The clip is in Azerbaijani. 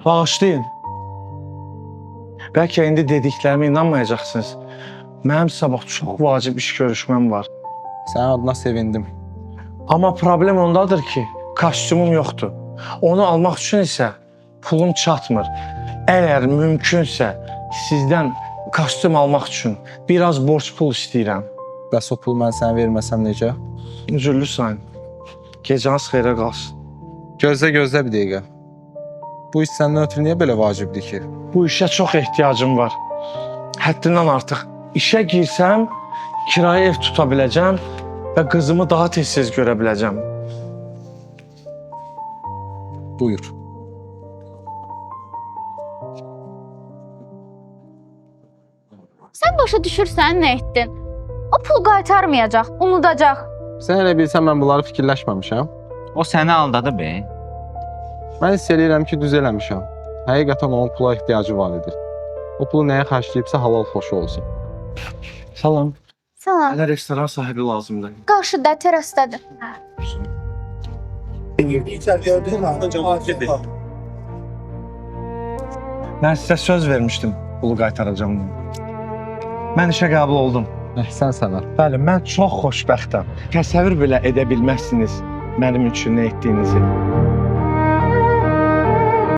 Bağışlayın. Bəlkə indi dediklərimə inanmayacaqsınız. Mənim sabah çox vacib iş görüşməm var. Sənin adına sevindim. Amma problem ondadır ki, kostyumum yoxdur. Onu almaq üçün isə pulum çatmır. Əgər mümkünsə, sizdən kostyum almaq üçün biraz borc pul istəyirəm. Bəs o pulu mən sənə verməsəm necə? Üzürlü sayın. Gecəniz xeyrə qalsın. Gözlə bir dəqiqə. Bu iş səndən ötürü niyə belə vacibdir ki? Bu işə çox ehtiyacım var. Həddindən artıq. İşə girsəm, kirayə ev tuta biləcəm və qızımı daha tez-tez görə biləcəm. Buyur. Sən başa düşürsən nə etdin? O pul qaytarmayacaq, unudacaq. Sən elə bilsən mən bunları fikirləşməmişəm. O səni aldadı be. Mən hiss eləyirəm ki, düz eləmişəm. Həqiqətən onun pula ehtiyacı var idi. O pulu nəyə xərcləyibsə halal xoşu olsun. Salam. Salam. Mənə restoran sahibi lazımdır. Qarşıda, terasdadır. Mən sizə söz vermişdim pulu qaytaracağım. Mən işə qəbul oldum. Sən sənə. Bəli, mən çox xoşbəxtəm. Təsəvvür belə edə bilməzsiniz mənim üçün nə etdiyinizi.